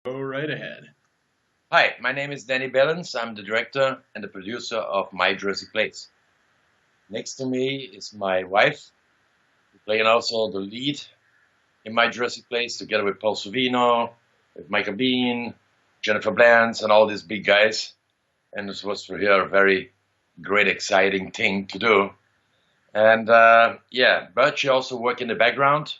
Go right ahead. Hi, my name is Danny Bellens. I'm the director and the producer of Jurassic Place. Next to me is my wife, who playing also the lead in Jurassic Place, together with Paul Sorvino, with Michael Bean, Jennifer Blanche, and all these big guys. And this was for her a very great, exciting thing to do. And but she also worked in the background,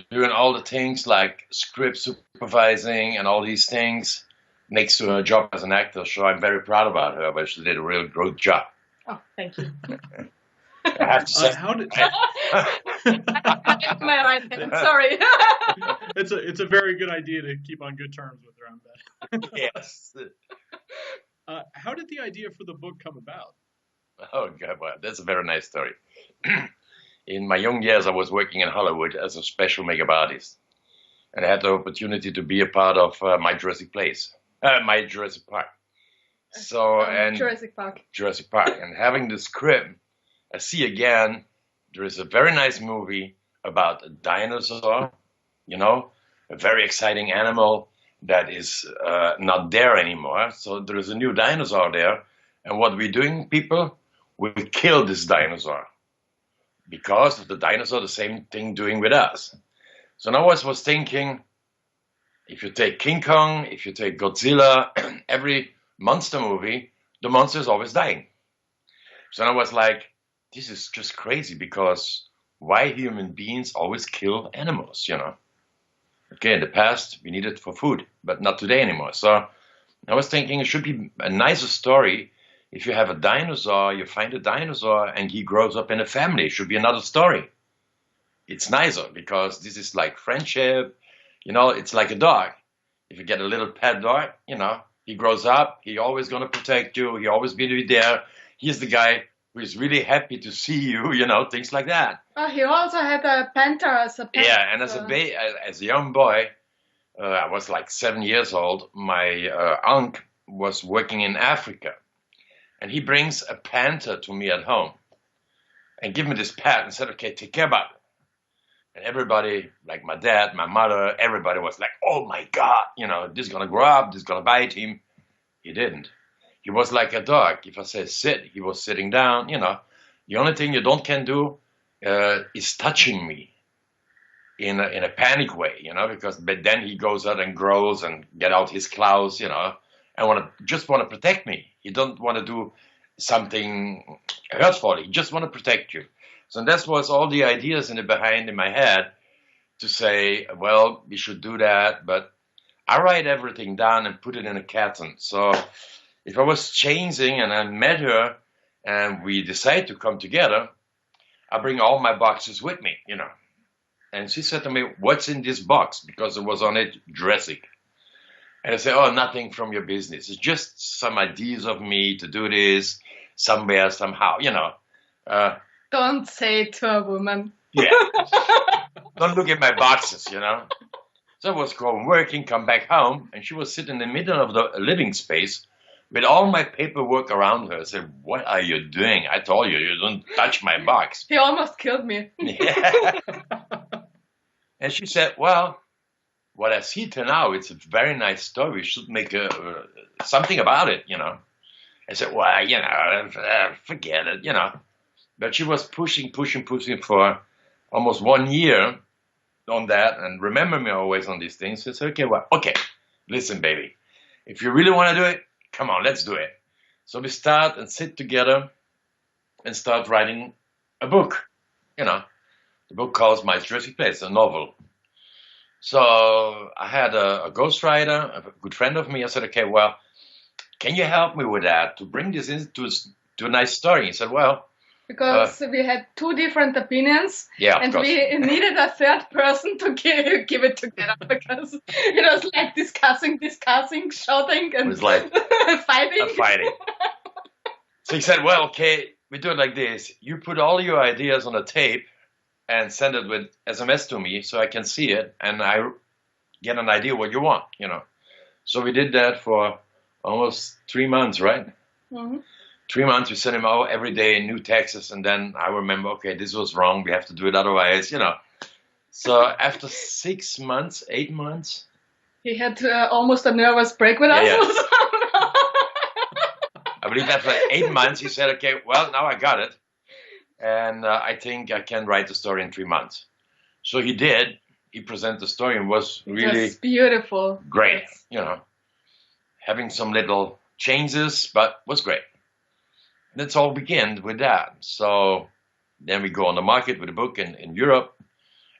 doing all the things like script supervising and all these things next to her job as an actor. So I'm very proud about her, but she did a real good job. Oh, thank you. I have to say, How did My right hand, sorry. it's a very good idea to keep on good terms with her, I bet. yes. How did the idea for the book come about? Oh God, well, that's a very nice story. In my young years, I was working in Hollywood as a special makeup artist, and I had the opportunity to be a part of my Jurassic Place, my Jurassic Park. So and Jurassic Park. Jurassic Park, and having the script, I see again there is a very nice movie about a dinosaur, a very exciting animal that is not there anymore. So there is a new dinosaur there, and what we're doing, people, we kill this dinosaur because of the dinosaur, the same thing doing with us. So now I was thinking, if you take King Kong, if you take Godzilla, every monster movie, the monster is always dying. So I was like, this is just crazy because why human beings always kill animals? Okay, in the past we need it for food, but not today anymore. So I was thinking it should be a nicer story. If you have a dinosaur, you find a dinosaur and he grows up in a family. It should be another story. It's nicer because this is like friendship. It's like a dog. If you get a little pet dog, he grows up. He always gonna protect you. He always be there. He's the guy who is really happy to see you. Things like that. Oh, he also had a panther as a pet. Yeah, and as a young boy, I was like 7 years old. My uncle was working in Africa, and he brings a panther to me at home, and give me this pet and said, "Okay, take care about it." And everybody, like my dad, my mother, everybody was like, "Oh my God, this is gonna grow up, this is gonna bite him." He didn't. He was like a dog. If I say sit, he was sitting down. The only thing you don't can do is touching me in a panic way, because but then he goes out and growls and get out his claws, and want to protect me. He don't want to do something hurtful. He just want to protect you. So that was all the ideas in my head to say, well, we should do that, but I write everything down and put it in a carton. So if I was changing and I met her and we decide to come together, I bring all my boxes with me, And she said to me, "What's in this box?" Because it was on it Jurassic. And I said, "Oh, nothing from your business. It's just some ideas of me to do this somewhere, somehow. Don't say it to a woman. Yeah. Don't look at my boxes. So I was going working, come back home, and she was sitting in the middle of the living space with all my paperwork around her. I said, "What are you doing? I told you, you don't touch my box." He almost killed me. Yeah. And she said, "Well, what I see to now, it's a very nice story. We should make something about it. I said, "Well, forget it. But she was pushing for almost 1 year on that and remember me always on these things. So I said, okay, listen, baby. If you really want to do it, come on, let's do it. So we start and sit together and start writing a book. The book calls My Jurassic Place, a novel. So I had a ghostwriter, a good friend of me. I said, "Okay, well, can you help me with that to bring this into to a nice story?" He said, "Well, because we had two different opinions, yeah, and we needed a third person to give it together because it was like discussing, shouting, and it was like fighting. So he said, "Well, okay, we do it like this. You put all your ideas on a tape and send it with SMS to me so I can see it and I get an idea what you want, So we did that for almost 3 months, right? Mm-hmm. 3 months, we sent him out every day in new texts, and then I remember, okay, this was wrong. We have to do it otherwise, So after 6 months, 8 months, He had almost a nervous break with us. Yeah. or something. I believe after 8 months, he said, okay, well, now I got it. And I think I can write the story in 3 months. So he did. He presented the story and was really It was beautiful. great. Yes. You know, having some little changes, but was great. That's all began with that. So then we go on the market with the book in Europe.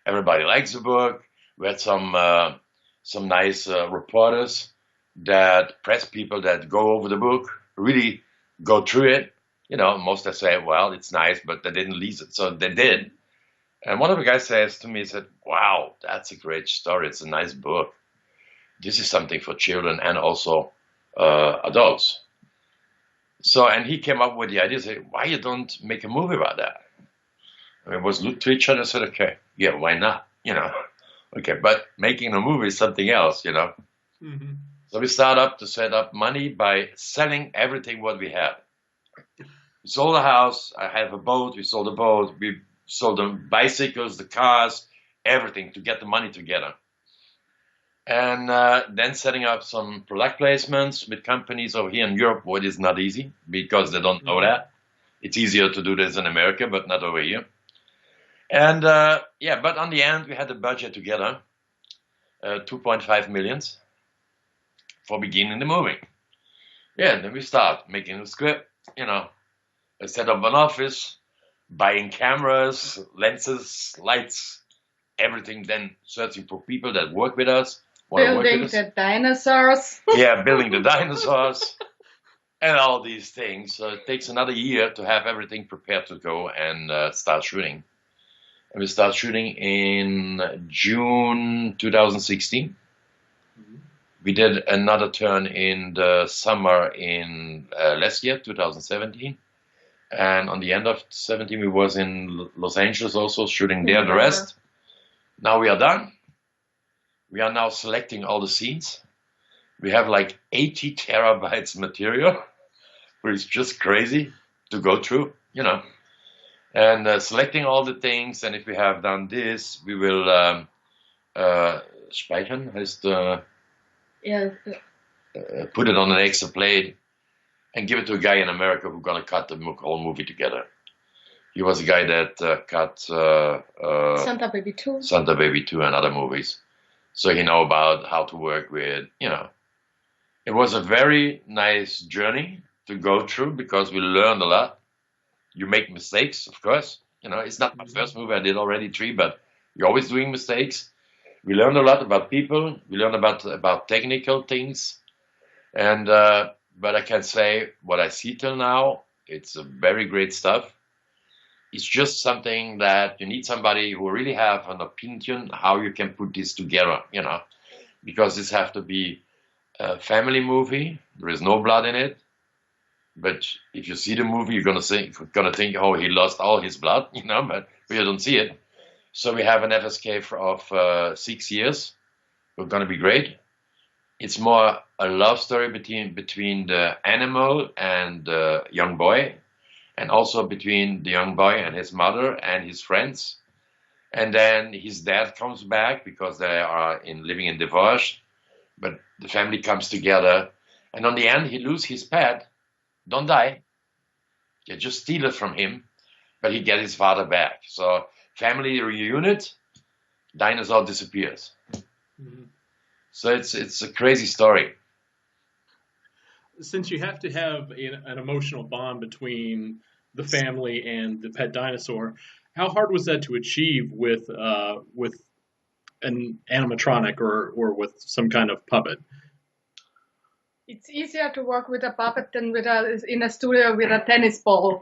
Everybody likes the book. We had some nice reporters, that press people that go over the book, really go through it. You know, most they say, well, it's nice, but they didn't lease it. So they did. And one of the guys says to me, he said, wow, that's a great story. It's a nice book. This is something for children and also adults. So, and he came up with the idea, say, why you don't make a movie about that? And it was looked to each other and said, okay, yeah, why not? You know, okay, but making a movie is something else, you know. Mm-hmm. So we start up to set up money by selling everything what we had. We sold a house. I have a boat. We sold a boat. We sold the bicycles, the cars, everything to get the money together. And then setting up some product placements with companies over here in Europe, what is not easy because they don't know that. It's easier to do this in America, but not over here. And yeah, but on the end, we had the budget together, 2.5 million for beginning the movie. Yeah, then we start making the script, you know, set up an office, buying cameras, lenses, lights, everything, then searching for people that work with us, want to work Building with us. the dinosaurs. Yeah, building the dinosaurs and all these things. So it takes another year to have everything prepared to go and start shooting. And we start shooting in June 2016. We did another turn in the summer in last year, 2017. And on the end of 17, we was in Los Angeles also shooting there the rest. Now we are done. We are now selecting all the scenes. We have like 80 terabytes material, which is just crazy to go through, you know. And selecting all the things. And if we have done this, we will speichern, heißt Yeah. put it on an extra plate and give it to a guy in America who's gonna cut the whole movie together. He was a guy that cut Santa Baby 2. Santa Baby 2 and other movies. So he know about how to work with, you know. It was a very nice journey to go through because we learned a lot. You make mistakes, of course. You know, it's not my first movie. I did already 3, but you're always doing mistakes. We learned a lot about people. We learned about technical things. And but I can say what I see till now, it's a very great stuff. It's just something that you need somebody who really have an opinion how you can put this together, you know, because this have to be a family movie. There is no blood in it. But if you see the movie, you're gonna think, oh, he lost all his blood, you know, but you don't see it. So we have an FSK of 6 years. We're gonna be great. It's more a love story between the animal and the young boy, and also between the young boy and his mother and his friends. And then his dad comes back because they are living in divorce, but the family comes together. And on the end, he loses his pet. Don't die. They just steal it from him, but he gets his father back. So family reunite, dinosaur disappears. Mm-hmm. So it's a crazy story. Since you have to have an emotional bond between the family and the pet dinosaur, how hard was that to achieve with an animatronic or with some kind of puppet? It's easier to work with a puppet than in a studio with a tennis ball.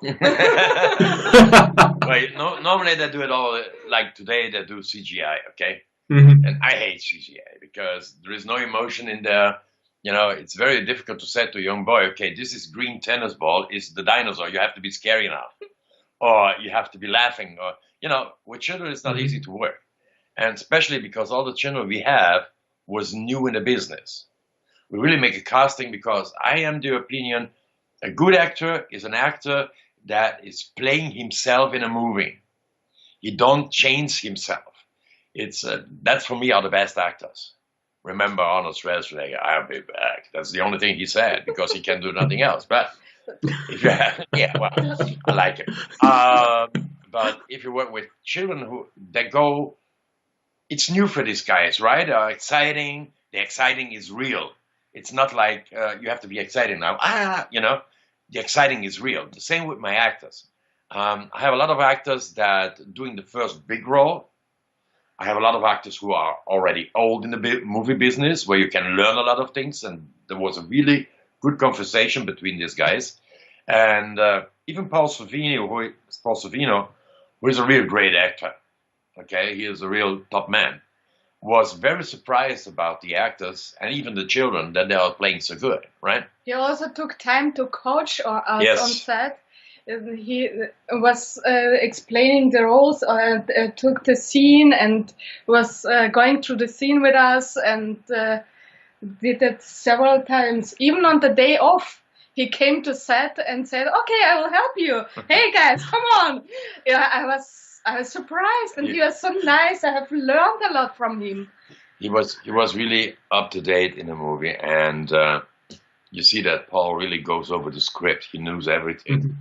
Well, normally they do it all like today. They do CGI, okay? Mm-hmm. And I hate CGI because there is no emotion in there. You know, it's very difficult to say to a young boy, okay, this is green tennis ball, is the dinosaur. You have to be scary enough, or you have to be laughing, or you know, with children it's not easy to work, and especially because all the children we have was new in the business. We really make a casting because I am the opinion a good actor is an actor that is playing himself in a movie. He don't change himself. It's that's for me are the best actors. remember Arnold Schwarzenegger, I'll be back. That's the only thing he said because he can do nothing else. But if you have, yeah, well, I like it. But if you work with children who they go, it's new for these guys, right? Exciting. The exciting is real. It's not like you have to be excited now. The exciting is real. The same with my actors. I have a lot of actors that doing the first big role. I have a lot of actors who are already old in the movie business, where you can learn a lot of things. And there was a really good conversation between these guys. And even Paul Sorvino, who is a real great actor. Okay, he is a real top man. Was very surprised about the actors and even the children that they are playing so good, right? He also took time to coach us Yes. on set. He was explaining the roles, took the scene and was going through the scene with us and did it several times. Even on the day off, he came to set and said, "Okay, I will help you. Hey guys, come on!" Yeah, I was surprised, and he was so nice. I have learned a lot from him. He was really up to date in the movie, and you see that Paul really goes over the script. He knows everything. Mhm.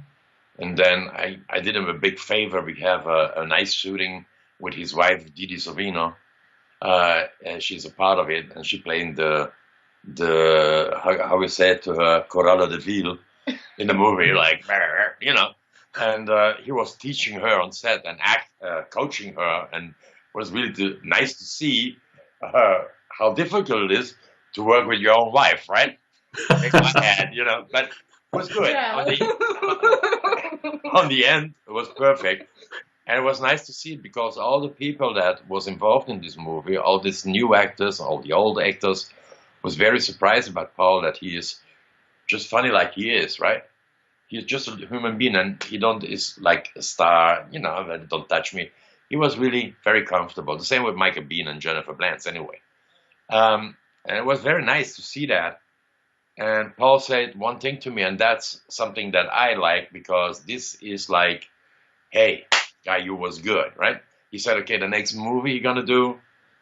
And then I did him a big favor. We have a nice shooting with his wife, Didi Sorvino. And she's a part of it, and she playing the how we say it to her, Corella de Ville in the movie, like, you know. And he was teaching her on set and coaching her, and it was really nice to see how difficult it is to work with your own wife, right? Take my hand, you know, but it was good. Yeah. On the end, it was perfect. And it was nice to see it because all the people that was involved in this movie, all these new actors, all the old actors, was very surprised about Paul, that he is just funny like he is, right? He's just a human being, and he is like a star, you know, that don't touch me. He was really very comfortable. The same with Michael Biehn and Jennifer Blance anyway. And it was very nice to see that. And Paul said one thing to me, and that's something that I like, because this is like, hey, guy, you was good, right? He said, okay, the next movie you're gonna do,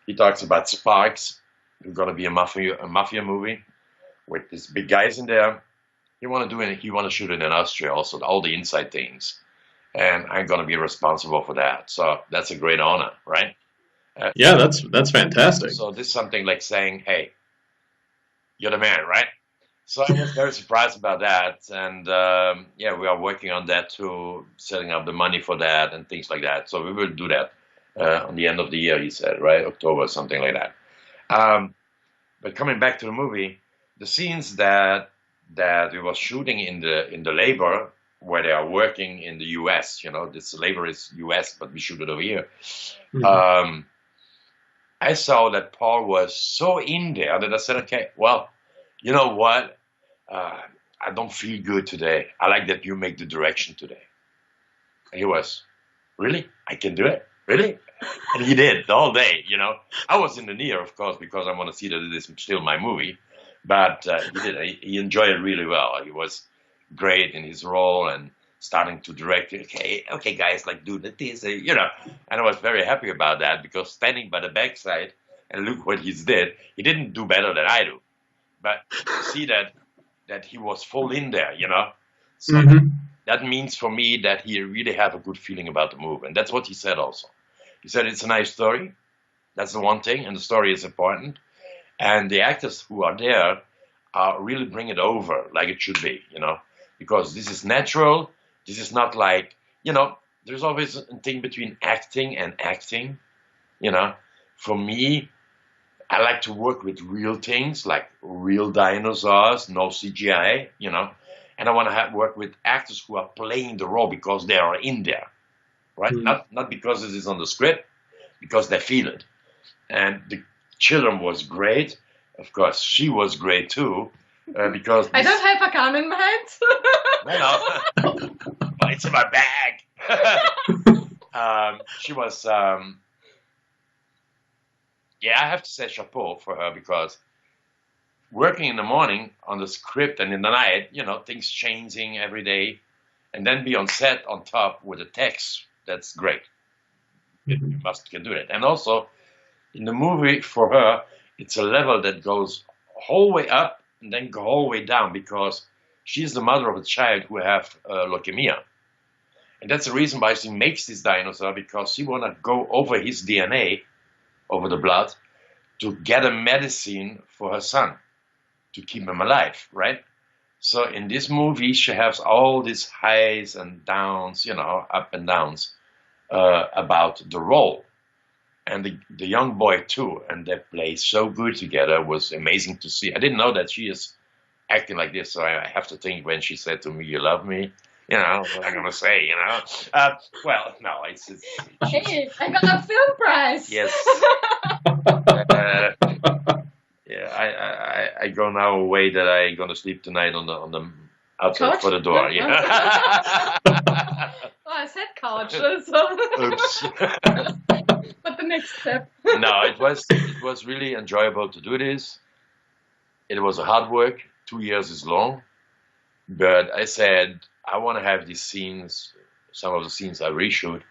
he talks about Sparks. It's gonna be a mafia movie with these big guys in there. He want to shoot it in Austria also, all the inside things, and I'm gonna be responsible for that. So that's a great honor, right? Yeah, that's fantastic. So this is something like saying, hey, you're the man, right? So I was very surprised about that, and yeah, we are working on that too, setting up the money for that and things like that. So we will do that on the end of the year, he said, right? October, something like that. But coming back to the movie, the scenes that we were shooting in the labor, where they are working in the U.S., you know, this labor is U.S., but we shoot it over here. Mhm. I saw that Paul was so in there that I said, okay, well, you know what? I don't feel good today. I like that you make the direction today. And he was, really? I can do it? Really? And he did the whole day, you know. I was in the near, of course, because I want to see that it is still my movie. But he did. He enjoyed it really well. He was great in his role and starting to direct. Okay, guys, like do this, you know. And I was very happy about that, because standing by the backside and look what he did. He didn't do better than I do, but see that he was full in there, you know. So Mhm. that means for me that he really have a good feeling about the movie, and that's what he said also. He said it's a nice story. That's the one thing, and the story is important. And the actors who are there really bring it over like it should be, you know, because this is natural. This is not like, you know, there's always a thing between acting and acting, you know. For me, I like to work with real things, like real dinosaurs, no CGI, you know. And I want to work with actors who are playing the role because they are in there, right? Mhm. Not because it is on the script, because they feel it. And the children was great. Of course, she was great too, because I don't have a gun in my hand. no, well, it's in my bag. She was, yeah, I have to say chapeau for her, because working in the morning on the script and in the night, you know, things changing every day, and then be on set on top with the text, that's great. You can do it. And also, in the movie, for her, it's a level that goes whole way up and then go whole way down, because she's the mother of a child who have leukemia. And that's the reason why she makes this dinosaur, because she want to go over his DNA, over the blood, to get a medicine for her son, to keep him alive, right? So in this movie, she has all these highs and downs, you know, up and downs, about the role. And the young boy too, and they play so good together. It was amazing to see. I didn't know that she is acting like this, so I have to think when she said to me, "You love me," you know, what I'm gonna say, you know. Well, no, it's Hey, I got a film prize. yes. Yeah, I go now away that I gonna sleep tonight on the outside Couch? for the door. Yeah. Oh, I said couch. So. Oops. But the next step. No, it was really enjoyable to do this. It was a hard work. 2 years is long, but I said I want to have these scenes. Some of the scenes I reshoot,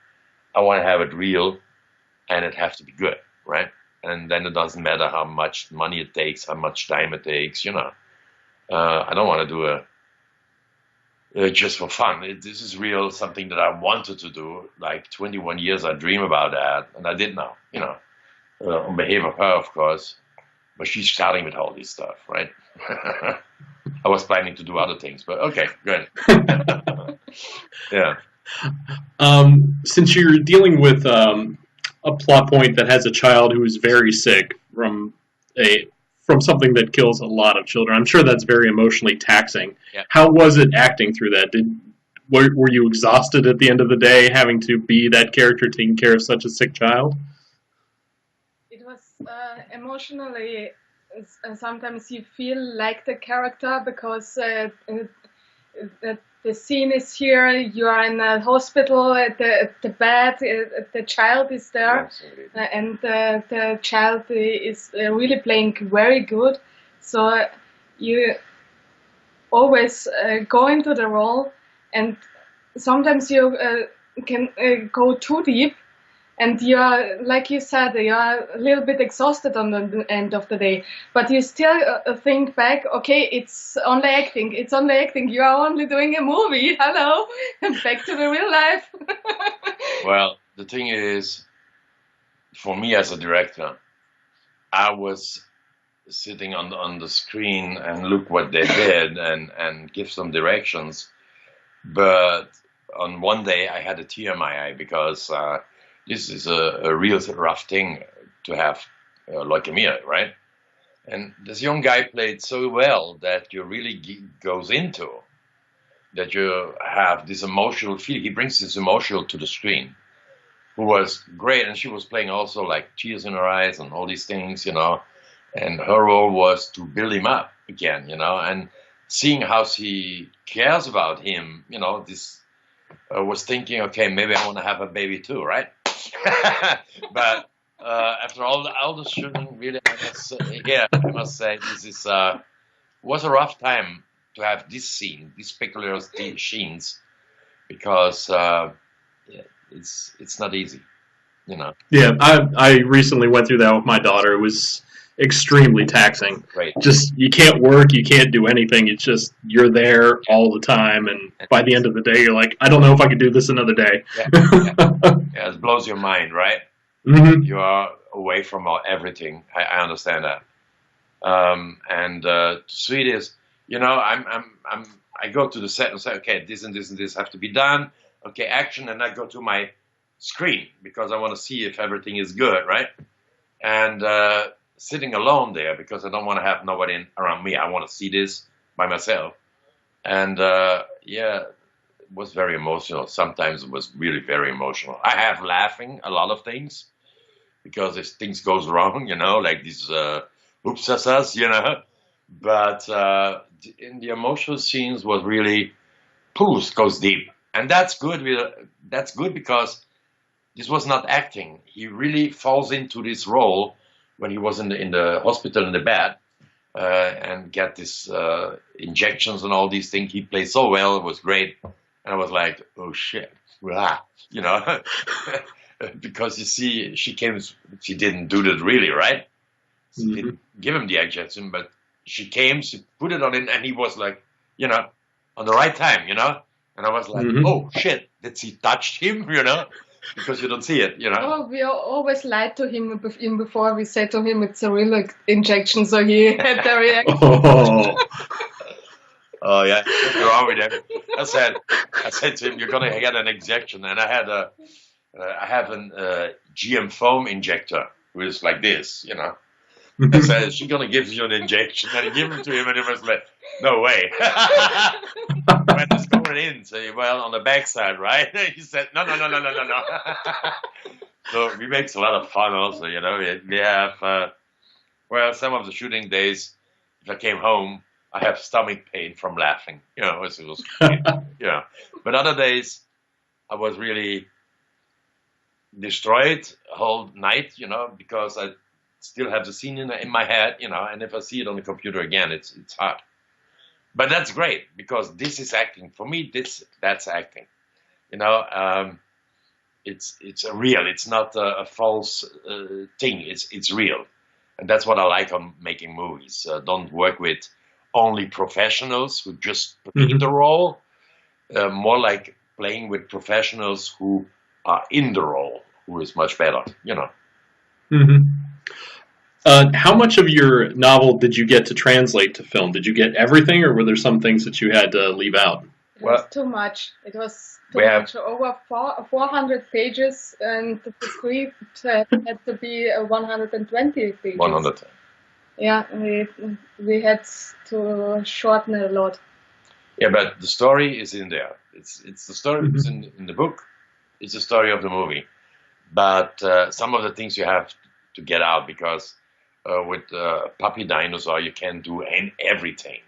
I want to have it real, and it has to be good, right? And then it doesn't matter how much money it takes, how much time it takes, you know. I don't want to do just for fun. This is real, something that I wanted to do. Like 21 years, I dream about that, and I did now, you know, on behalf of her, of course. But she's starting with all this stuff, right? I was planning to do other things, but okay, good. Yeah. Since you're dealing with a plot point that has a child who is very sick from something that kills a lot of children, I'm sure that's very emotionally taxing. Yeah. How was it acting through that? Were you exhausted at the end of the day, having to be that character taking care of such a sick child? It was emotionally. Sometimes you feel like the character because the scene is here. You are in a hospital at the bed. The child is there, and the child is really playing very good. So you always go into the role, and sometimes you can go too deep. And you're, like you said, you're a little bit exhausted on the end of the day, but you still think back, okay, it's only acting, you are only doing a movie, hello, back to the real life. Well, the thing is, for me as a director, I was sitting on the screen and look what they did and give some directions, but on one day I had a tear in my eye because this is a real rough thing to have leukemia, right? And this young guy played so well that you really goes into, that you have this emotional feel. He brings this emotional to the screen, who was great. And she was playing also like tears in her eyes and all these things, you know. And her role was to build him up again, you know, and seeing how she cares about him, you know, this was thinking, okay, maybe I want to have a baby too, right? But after all the shooting, really, I must say, this is was a rough time to have this scene, these peculiar scenes, because it's not easy, you know. Yeah, I recently went through that with my daughter. It was extremely taxing. Right. Just, you can't work, you can't do anything. It's just, you're there all the time, and by the end of the day, you're like, I don't know if I could do this another day. Yeah, it blows your mind, right? Mm-hmm. You are away from everything. I understand that. And to see this, you know, I go to the set and say, okay, this and this and this have to be done. Okay, action, and I go to my screen because I want to see if everything is good, right? And sitting alone there because I don't want to have nobody around me. I want to see this by myself. And yeah, it was very emotional. Sometimes it was really very emotional. I have laughing a lot of things because if things goes wrong, you know, like these oopsasas, you know. But in the emotional scenes was really goes deep, and that's good. That's good because this was not acting. He really falls into this role when he was in the hospital in the bed and get this injections and all these things. He played so well. It was great. And I was like, oh shit, you know, because you see, she didn't do that really, right? didn't give him the injection, but she came, she put it on him, and he was like, on the right time, And I was like, oh shit, did she touch him, Because you don't see it, Oh, we always lied to him before we said to him it's a real injection, so he had the reaction. Oh yeah, nothing wrong with him. I said to him, "You're gonna get an injection," and I have an GM foam injector who is like this, I said, "She's gonna give you an injection," and I give it to him, and he was like, "No way." When it's going in, so well, on the backside, right? He said, "No." So we make a lot of fun, also, We have some of the shooting days. If I came home, I have stomach pain from laughing, it was funny, But other days, I was really destroyed whole night, because I still have the scene in my head, and if I see it on the computer again, it's hard. But that's great because this is acting for me. That's acting, It's a real. It's not a false thing. It's real, and that's what I like on making movies. Don't work with only professionals who just play the role. More like playing with professionals who are in the role, who is much better, How much of your novel did you get to translate to film? Did you get everything, or were there some things that you had to leave out? It was too much. It was too much. Over 400 pages, and the script had to be 120 pages. 100. Yeah, we had to shorten it a lot. Yeah, but the story is in there. It's the story that's in the book. It's the story of the movie. But some of the things you have to get out because with puppy dinosaur you can't do everything,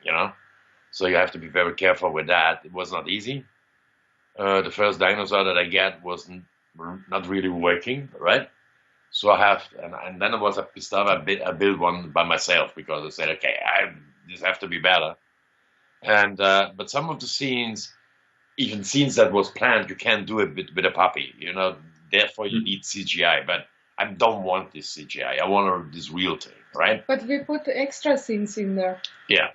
So you have to be very careful with that. It was not easy. The first dinosaur that I get was not really working, right? So I have, and then it was a pissed off. I built one by myself because I said, okay, this have to be better. And but some of the scenes, even scenes that was planned, you can't do it with a puppy, Therefore, you need CGI. But I don't want this CGI. I want this real thing, right? But we put extra scenes in there. Yeah.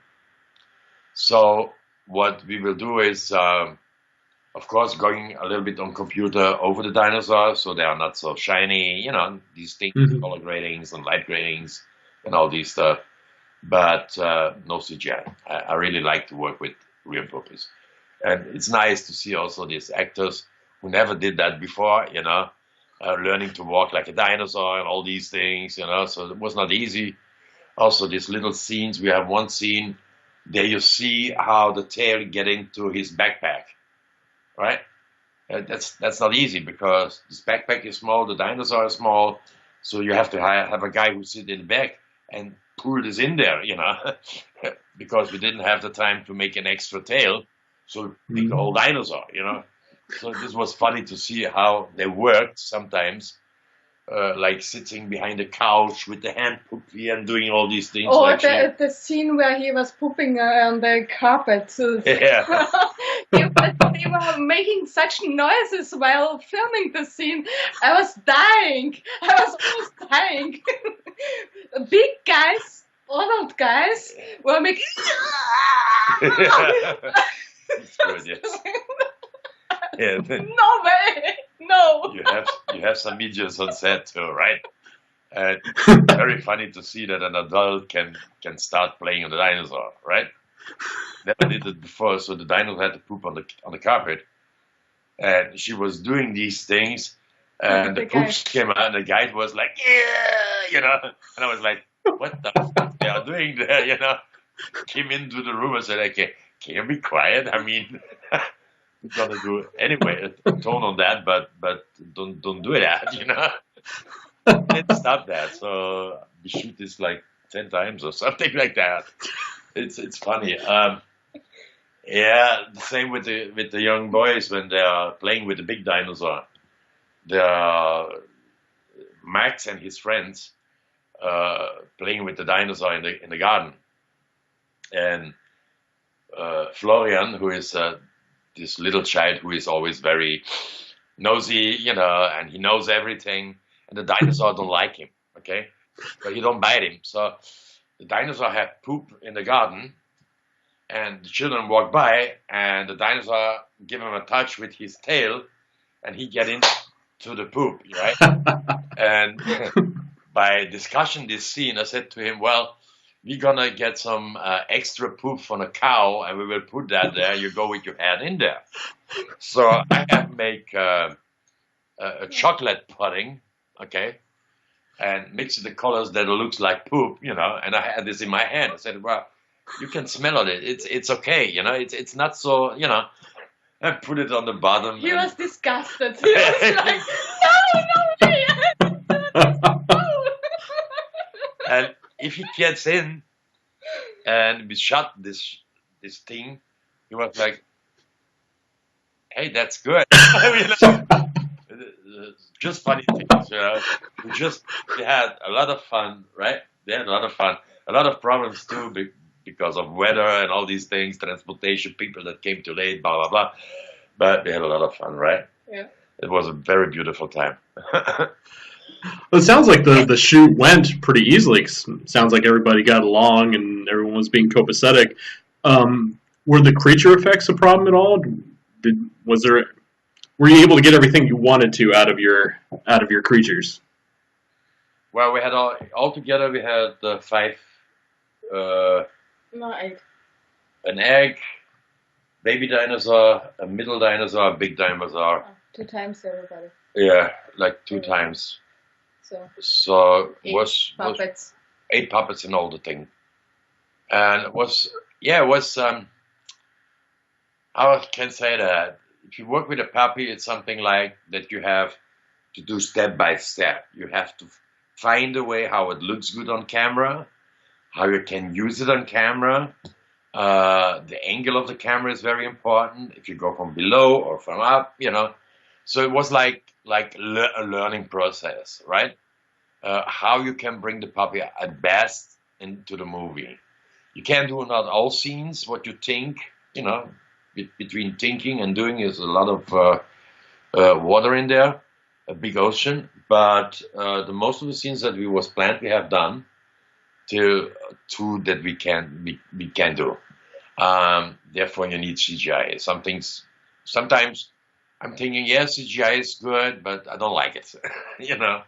So what we will do is, of course, going a little bit on computer over the dinosaurs, so they are not so shiny, these things, color gradings and light gradings and all these stuff. But no CGI. I really like to work with real puppies. And it's nice to see also these actors who never did that before, learning to walk like a dinosaur and all these things, so it was not easy. Also, these little scenes, we have one scene, there you see how the tail get into his backpack, right? That's not easy because this backpack is small, the dinosaur is small, so you have to have a guy who sits in the back and pull this in there, because we didn't have the time to make an extra tail, so make the whole dinosaur, So this was funny to see how they worked sometimes, like sitting behind a couch with the hand puppy and doing all these things. Oh, like the scene where he was pooping on the carpet. Yeah. They were making such noises while filming the scene. I was dying. I was almost dying. Big guys, adult guys, were making. It's good, yes. Yeah. No way! No. You have some midgets on set too, right? Very funny to see that an adult can start playing on the dinosaur, right? Never did it before, so the dinosaur had to poop on the carpet, and she was doing these things, and the poops came out, and the guy was like, yeah, and I was like, what the fuck they are doing there, Came into the room and said, okay, can you be quiet? I mean. We're gonna do anyway a tone on that, but don't do that, Let's stop that. So we shoot this like 10 times or something like that. It's funny. Yeah, the same with the young boys when they are playing with the big dinosaur. They are Max and his friends playing with the dinosaur in the garden, and Florian, who is this little child who is always very nosy, and he knows everything. And the dinosaur don't like him, okay? but you don't bite him. So the dinosaur had poop in the garden, and the children walk by, and the dinosaur give him a touch with his tail, and he get into the poop, right? And by discussing this scene, I said to him, well, we're gonna get some extra poop from a cow, and we will put that there. You go with your hand in there. So I have make a chocolate pudding, okay, and mix the colors that looks like poop, you know. And I had this in my hand. I said, well, you can smell it. It's okay, you know. It's not so, you know. I put it on the bottom. He was disgusted. He was like, no. And if he gets in and we shut this thing, he was like, hey, that's good. Just funny things, you know. We had a lot of fun, right? They had a lot of fun. A lot of problems too because of weather and all these things, transportation, people that came too late, blah, blah, blah. But we had a lot of fun, right? Yeah. It was a very beautiful time. Well, it sounds like the shoot went pretty easily. Sounds like everybody got along and everyone was being copacetic. Were the creature effects a problem at all? Were you able to get everything you wanted to out of your creatures? Well, we had all together. We had 5. No, 8. An egg, baby dinosaur, a middle dinosaur, a big dinosaur. 2 times everybody. Yeah, like 2 times. So 8 was puppets. 8 puppets in all the thing, and it was how I can say that if you work with a puppy, it's something like that you have to do step by step. You have to find a way how it looks good on camera, how you can use it on camera. The angle of the camera is very important. If you go from below or from up, you know. So it was like a learning process, right? How you can bring the puppy at best into the movie. You can't do not all scenes. What you think, you know, between thinking and doing is a lot of water in there, a big ocean. But the most of the scenes that we was planned, we have done to that we can do. Therefore, you need CGI. Sometimes I'm thinking, yes, CGI is good, but I don't like it. You know,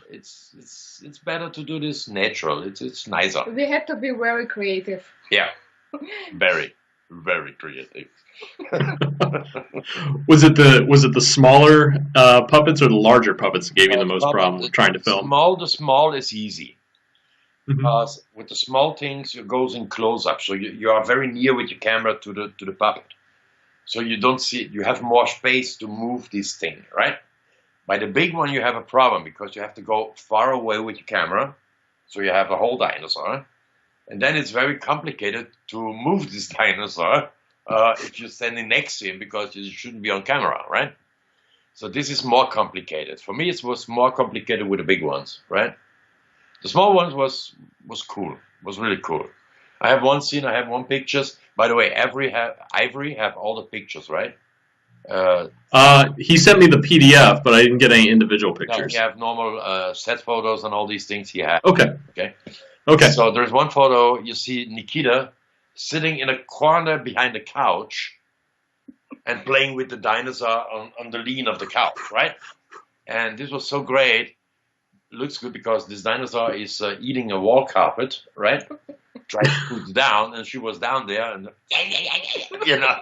it's better to do this natural. It's nicer. We had to be very creative. Yeah, very, very creative. Was it the smaller puppets or the larger puppets that gave you the most problem trying to film? The small is easy. Because with the small things, it goes in close up, so you are very near with your camera to the puppet, so you don't see. You have more space to move this thing, right? By the big one, you have a problem because you have to go far away with your camera, so you have a whole dinosaur, and then it's very complicated to move this dinosaur if you're standing next to him because you shouldn't be on camera, right? So this is more complicated. For me, it was more complicated with the big ones, right? The small ones was cool. Was really cool. I have one scene. I have one pictures. By the way, Ivory have all the pictures, right? He sent me the PDF, but I didn't get any individual pictures. No, he have normal set photos and all these things he had. Okay. So there's one photo. You see Nikita sitting in a corner behind the couch and playing with the dinosaur on the lean of the couch, right? And this was so great. Looks good because this dinosaur is eating a wall carpet, right? Trying to put it down, and she was down there, and you know,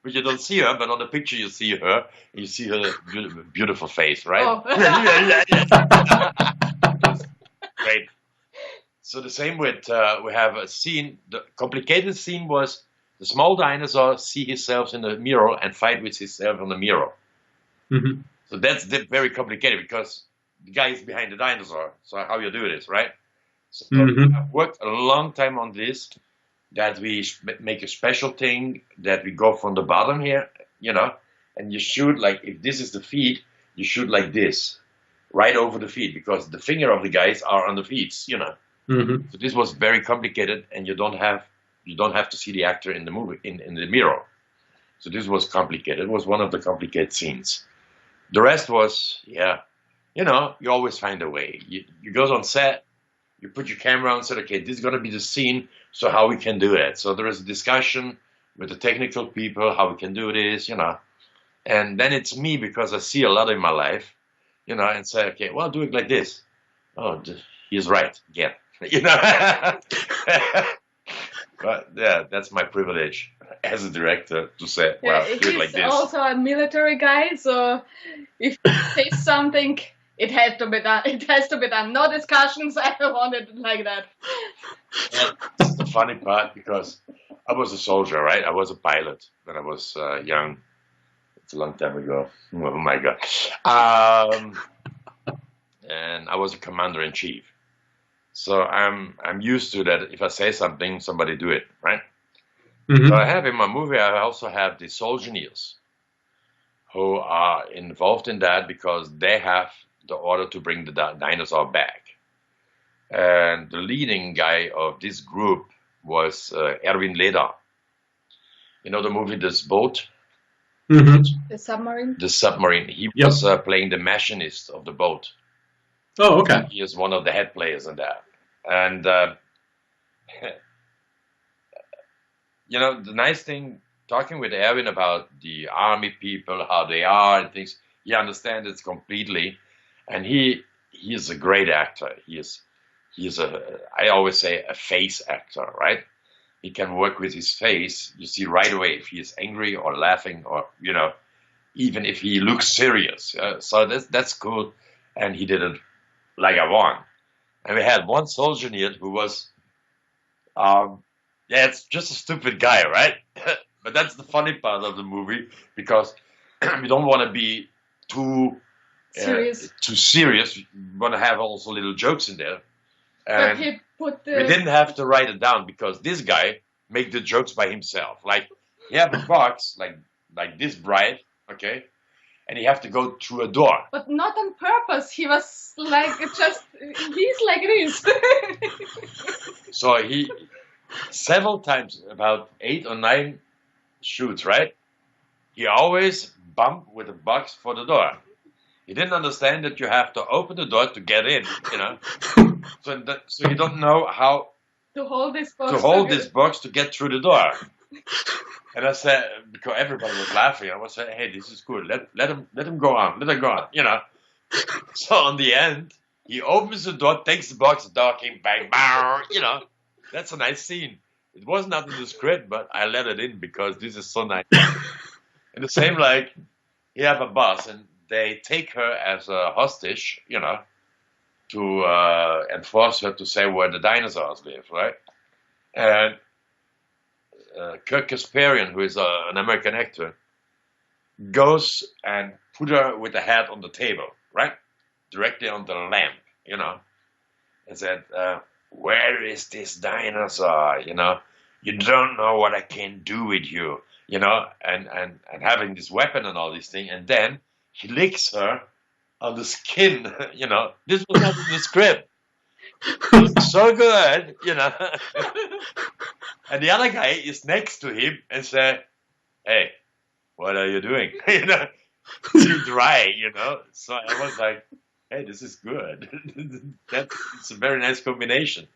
but you don't see her. But on the picture, you see her. You see her beautiful face, right? Oh. Great. So the same with we have a scene. The complicated scene was the small dinosaur see himself in the mirror and fight with himself in the mirror. Mm-hmm. So that's very complicated because the guy is behind the dinosaur. So how you do this, right? So I've worked a long time on this, that we make a special thing, that we go from the bottom here, you know, and you shoot like, if this is the feet, you shoot like this, right over the feet, because the finger of the guys are on the feet, you know. So this was very complicated, and you don't have to see the actor in the movie, in the mirror. So this was complicated. It was one of the complicated scenes. The rest was, you know, you always find a way. You go on set, you put your camera on and said, okay, this is going to be the scene, so how we can do it. So there is a discussion with the technical people, how we can do this, you know. And then it's me, because I see a lot in my life, you know, and say, okay, well, do it like this. Oh, he's right again, you know. But yeah, that's my privilege as a director to say, well, Yeah, do it like he's this. also a military guy, so if he says something, it has to be done. It has to be done. No discussions. I want it like that. Well, that's the funny part, because I was a soldier, right? I was a pilot when I was young. It's a long time ago. Oh my God. And I was a commander in chief. So I'm used to that. If I say something, somebody do it, right? Mm-hmm. So I have in my movie, I also have the soldiers who are involved in that because they have the order to bring the dinosaur back. And the leading guy of this group was Erwin Leder. You know the movie This Boat? Mm-hmm. The submarine. The submarine. He Yep. was playing the machinist of the boat. Oh, okay. He is one of the head players in that. And, you know, the nice thing, talking with Erwin about the army people, how they are and things, he understands it completely. And he is a great actor. He is I always say, a face actor, right? He can work with his face. You see right away if he is angry or laughing, or, you know, even if he looks serious. So that's cool. And he did it like I want. And we had one soldier who was, yeah, it's just a stupid guy, right? But that's the funny part of the movie, because we don't want to be too Serious. too serious. We want to have also little jokes in there. But And he put we didn't have to write it down, because this guy make the jokes by himself. Like, he have a box like this bright, okay, and you have to go through a door. But not on purpose. He was like he's like this. So he several times, about 8 or 9 shoots, right? He always bumped with a box for the door. He didn't understand that you have to open the door to get in, you know. So you don't know how to hold this box. to hold this box to get through the door. And I said, because everybody was laughing, I was saying, hey, this is good. Let him go on. Let him go on, you know. So on the end, he opens the door, takes the box, the door came bang, bang, you know. That's a nice scene. It was not in the script, but I let it in because this is so nice. And the same, like, you have a boss, and they take her as a hostage, you know, to enforce her to say where the dinosaurs live, right? And Kirk Kasparian, who is an American actor, goes and put her with the head on the table, right? Directly on the lamp, you know, and said, where is this dinosaur? You know, you don't know what I can do with you, you know, and having this weapon and all these things. And then he licks her on the skin, you know. This was not in the script. It was so good, you know. And the other guy is next to him and said, hey, what are you doing? You know, too dry, you know. So I was like, hey, this is good. It's a very nice combination.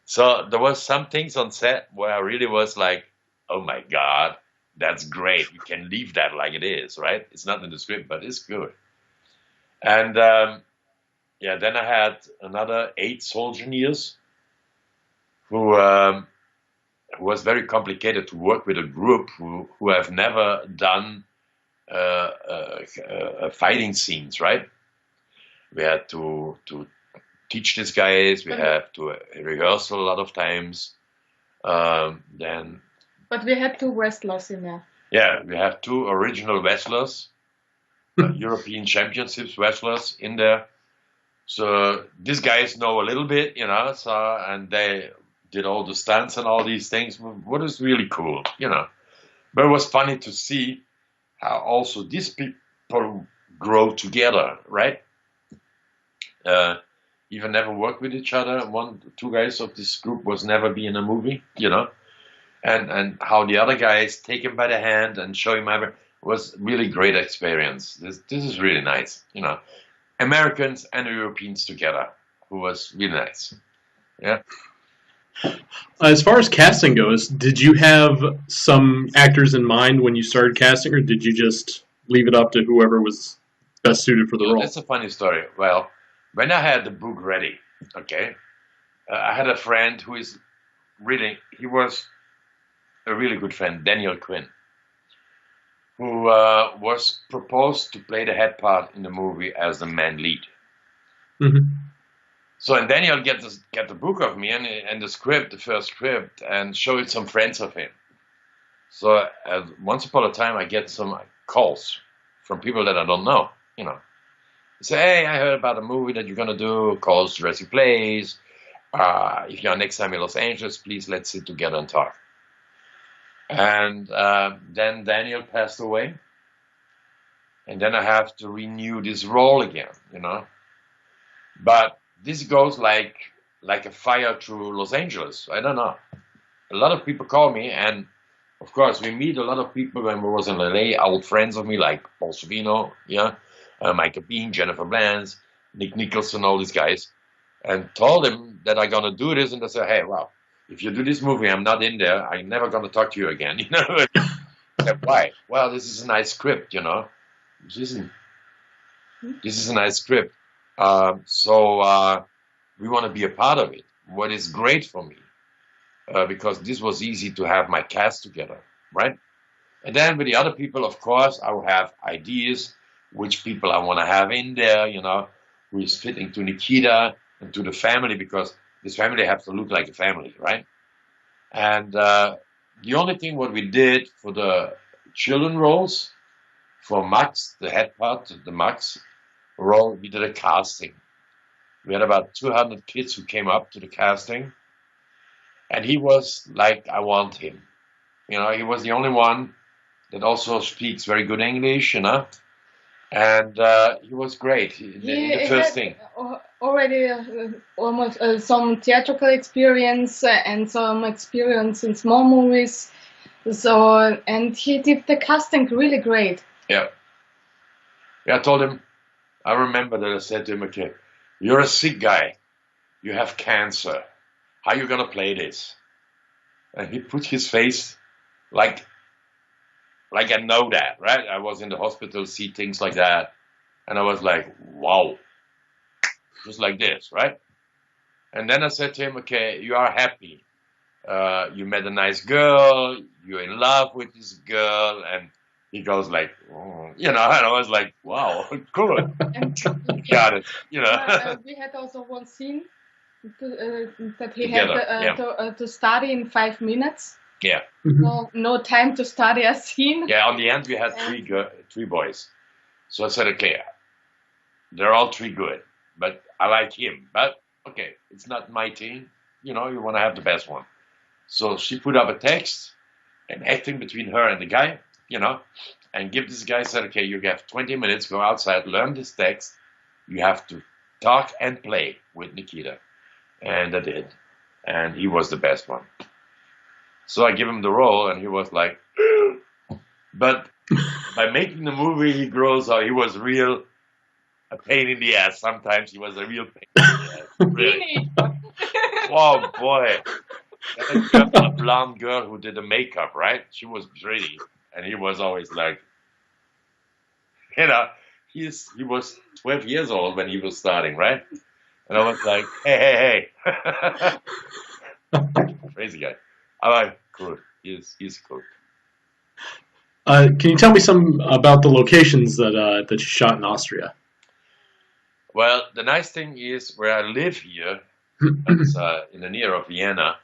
So there was some things on set where I really was like, oh my God, that's great. We can leave that like it is, right? It's not in the script, but it's good. And yeah, then I had another 8 soldiers who was very complicated to work with a group who have never done fighting scenes, right? We had to teach these guys. We have to rehearse a lot of times. Then. But we had 2 wrestlers in there. Yeah, we have 2 original wrestlers, European Championships wrestlers in there. So these guys know a little bit, you know. So and they did all the stunts and all these things. What is really cool, you know. But it was funny to see how also these people grow together, right? Even never worked with each other. 2 guys of this group was never be in a movie, you know, and how the other guys take him by the hand and show him was really great experience. This is really nice, you know, Americans and Europeans together, who was really nice. Yeah. As far as casting goes, did you have some actors in mind when you started casting, or did you just leave it up to whoever was best suited for the Yeah, role? that's a funny story. Well, when I had the book ready, okay, I had a friend who is really, he was a really good friend, Daniel Quinn, who was proposed to play the head part in the movie as the main lead. Hmm. So, and Daniel get the book of me and the script, the first script, and show it some friends of him. So, once upon a time, I get some calls from people that I don't know, you know. They say, hey, I heard about a movie that you're going to do called Jurassic Place. If you're next time in Los Angeles, please let's sit together and talk. And then Daniel passed away. And then I have to renew this role again, you know. But this goes like a fire through Los Angeles. I don't know. A lot of people call me, and of course we meet a lot of people when we was in LA, old friends of me like Paul Sorvino, yeah, Michael Biehn, Jennifer Blanz, Nick Nicholson, all these guys, and told them that I'm gonna do this, and they say, hey, well, if you do this movie, I'm not in there. I'm never gonna talk to you again. You know? I said, why? Well, this is a nice script, you know. This is a nice script. So we want to be a part of it. What is great for me, because this was easy to have my cast together, right? And then with the other people, of course, I will have ideas, which people I want to have in there, you know, who is fitting to Nikita and to the family, because this family has to look like a family, right? And the only thing what we did for the children roles, for Max, the head part, the Max role, we did a casting. We had about 200 kids who came up to the casting, and he was like, I want him. You know, he was the only one that also speaks very good English, you know, and he was great. The first thing. Already almost some theatrical experience and some experience in small movies. So, and he did the casting really great. Yeah. Yeah, I told him, I remember that I said to him, okay, you're a sick guy. You have cancer. How are you going to play this? And he put his face like I know that, right? I was in the hospital, see things like that. And I was like, wow, just like this, right? And then I said to him, okay, you are happy. You met a nice girl. You're in love with this girl. And he goes like, oh, you know, and I was like, wow, cool. Got it, you know. We had also one scene that he Together, had to study in 5 minutes. Yeah. No time to study a scene. Yeah, on the end we had three boys. So I said, okay, they're all three good, but I like him. But okay, it's not my team. You know, you want to have the best one. So she put up a text and acting between her and the guy, you know, and give this guy, said, okay, you have 20 minutes, go outside, learn this text. You have to talk and play with Nikita. And I did. And he was the best one. So I give him the role, and he was like, but by making the movie, he grows up. He was a pain in the ass. Sometimes he was a real pain in the ass. Really. Oh, boy. A blonde girl who did the makeup, right? She was pretty. And he was always like, you know, he was 12 years old when he was starting, right? And I was like, hey. Crazy guy. I'm like, cool. He's cool. Can you tell me some about the locations that you shot in Austria? Well, the nice thing is where I live here, it's in the near of Vienna.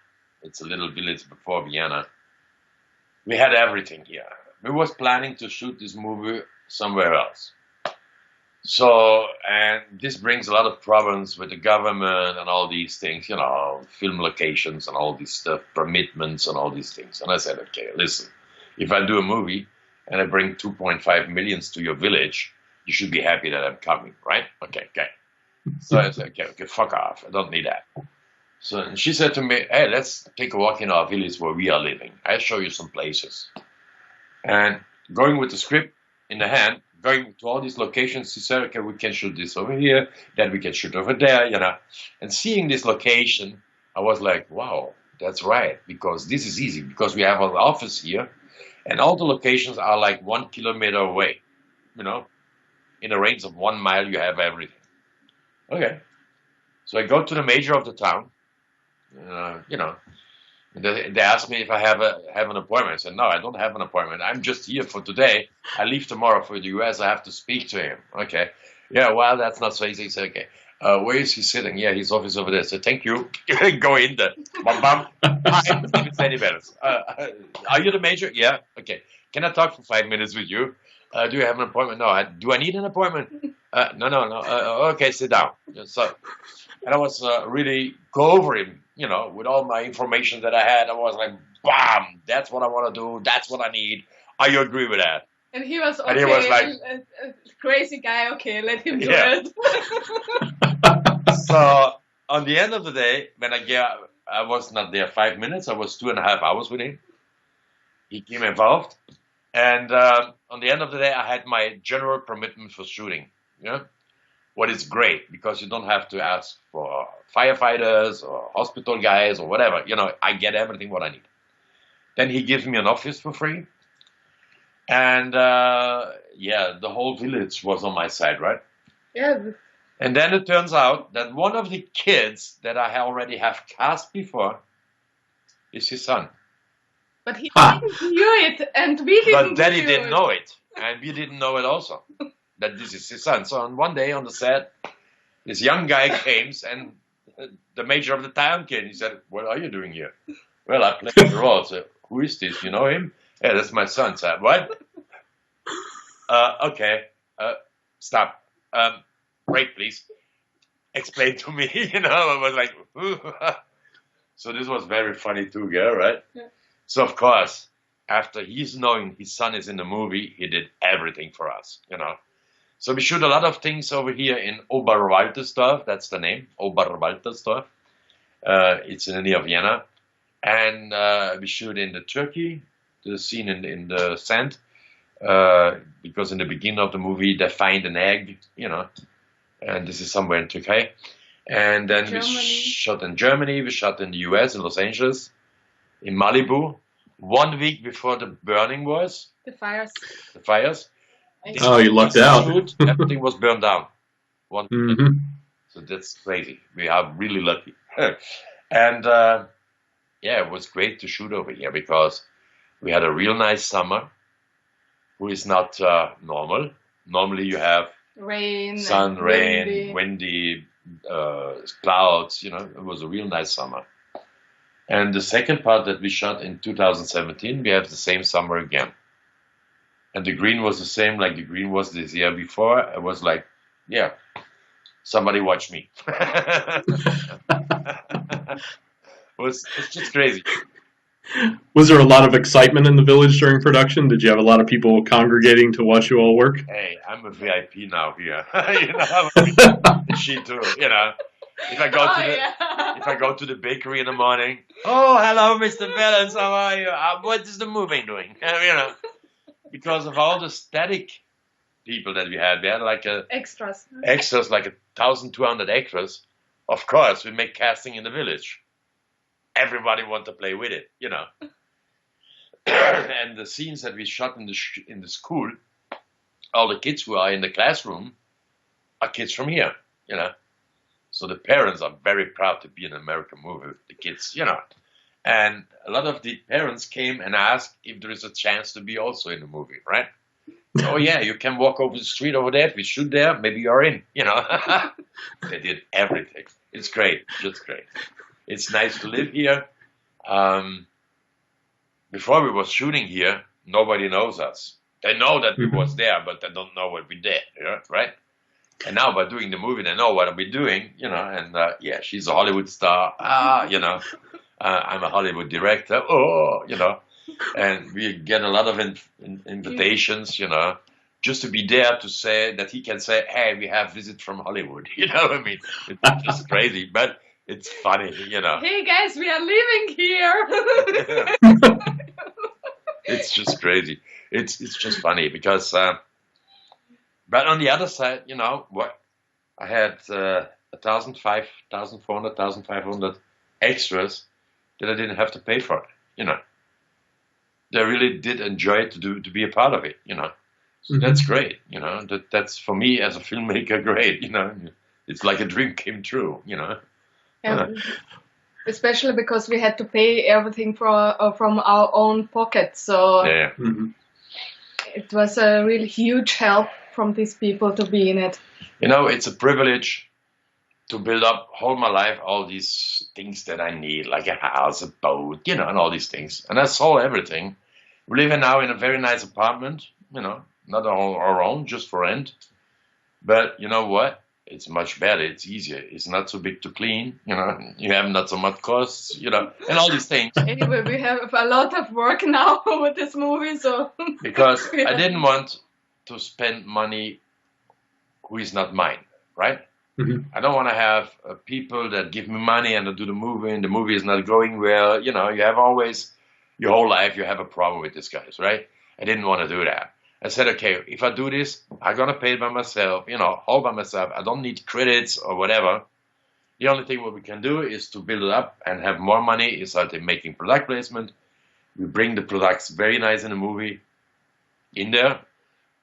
It's a little village before Vienna. We had everything here. We was planning to shoot this movie somewhere else. So, and this brings a lot of problems with the government and all these things, you know, film locations and all this stuff, permitments and all these things. And I said, okay, listen, if I do a movie and I bring 2.5 millions to your village, you should be happy that I'm coming, right? Okay. So I said, okay, fuck off. I don't need that. So and she said to me, hey, let's take a walk in our village where we are living. I'll show you some places. And going with the script in the hand, going to all these locations. He said, okay, we can shoot this over here, then we can shoot over there, And seeing this location, I was like, wow, that's right, because this is easy, because we have an office here, and all the locations are like 1 kilometer away, In a range of 1 mile, you have everything. Okay. So I go to the mayor of the town, They asked me if I have an appointment. I said, no, I don't have an appointment. I'm just here for today. I leave tomorrow for the U.S. I have to speak to him. Okay. Yeah, well, that's not so easy. He said, okay. Where is he sitting? Yeah, his office over there. I said, thank you. Go in there. Bam, bam. Hi, my name is Danny Bellens. Are you the major? Yeah. Okay. Can I talk for 5 minutes with you? Do you have an appointment? No. Do I need an appointment? No. Okay, sit down. And I was really go over him, with all my information that I had. I was like, bam, that's what I want to do. That's what I need. Are you agree with that? And he was okay. And he was like, a crazy guy. Okay, let him do it. So on the end of the day, when I was not there 5 minutes. I was 2.5 hours with him. He came involved. And on the end of the day, I had my general permission for shooting. What is great, because you don't have to ask for firefighters or hospital guys or whatever. I get everything what I need. Then he gives me an office for free. And the whole village was on my side, right? Yeah. And then it turns out that one of the kids that I already have cast before is his son. But he didn't knew it, and we didn't. But Daddy didn't know it, and we didn't know it also, that this is his son. So on one day on the set, this young guy came, and the mayor of the town came. He said, "What are you doing here?" Well, I played the role. So, who is this? You know him? Yeah, that's my son. I said, what? Okay. Stop. Break, please. Explain to me. I was like, so this was very funny too, yeah, right? Yeah. So of course, after he's knowing his son is in the movie, he did everything for us, So we shoot a lot of things over here in Oberwaltersdorf. That's the name, Oberwaltersdorf. It's in the near Vienna. And we shoot in the Turkey, the scene in the sand, because in the beginning of the movie they find an egg, and this is somewhere in Turkey. And then we shot in Germany, we shot in the US, in Los Angeles, in Malibu, 1 week before the burning was. The fires. Oh, you lucked out. Everything was burned down. So that's crazy. We are really lucky. And it was great to shoot over here because we had a real nice summer, who is not normal. Normally you have rain, sun, rain, windy clouds. It was a real nice summer. And the second part that we shot in 2017, we have the same summer again. And the green was the same like the green was this year before. It was like, yeah, somebody watch me. It's just crazy. Was there a lot of excitement in the village during production? Did you have a lot of people congregating to watch you all work? Hey, I'm a VIP now here. She too, If I go to the bakery in the morning, oh, hello, Mr. Bellens, how are you? What is the movie doing? Because of all the static people that we had like extras, like 1,200 extras. Of course, we make casting in the village. Everybody want to play with it, And the scenes that we shot in the school, all the kids who are in the classroom are kids from here, So the parents are very proud to be in an American movie with the kids, And a lot of the parents came and asked if there is a chance to be also in the movie, right? Oh yeah, you can walk over the street over there. If we shoot there, maybe you're in, They did everything. It's great, just great. It's nice to live here. Before we was shooting here, nobody knows us. They know that we was there, but they don't know what we did, right? And now by doing the movie, they know what we're doing, and she's a Hollywood star, I'm a Hollywood director, and we get a lot of invitations, just to be there to say that he can say, hey, we have visit from Hollywood, I mean, it's just crazy, but it's funny, Hey guys, we are living here. It's just crazy. It's just funny because But on the other side, you know, what I had 1,400, 1,500 extras that I didn't have to pay for it. You know, they really did enjoy it to be a part of it. You know, so that's great. You know, that's for me as a filmmaker great. You know, it's like a dream came true. You know, especially because we had to pay everything from our own pocket. So yeah. it was a really huge help from these people to be in it. You know, it's a privilege to build up all my life all these things that I need, like a house, a boat, you know, and all these things. And I sold everything. We live now in a very nice apartment, you know, not our own, just for rent. But you know what? It's much better. It's easier. It's not so big to clean, you know. You have not so much costs, you know, and all these things. Anyway, we have a lot of work now with this movie, so because I didn't want to spend money who is not mine, right? I don't want to have people that give me money and I do the movie and the movie is not going well. You know, you have always, your whole life, you have a problem with these guys, right? I didn't want to do that. I said, okay, if I do this, I'm going to pay it by myself, you know, all by myself. I don't need credits or whatever. The only thing what we can do is to build it up and have more money. Is started making product placement. We bring the products very nice in the movie in there.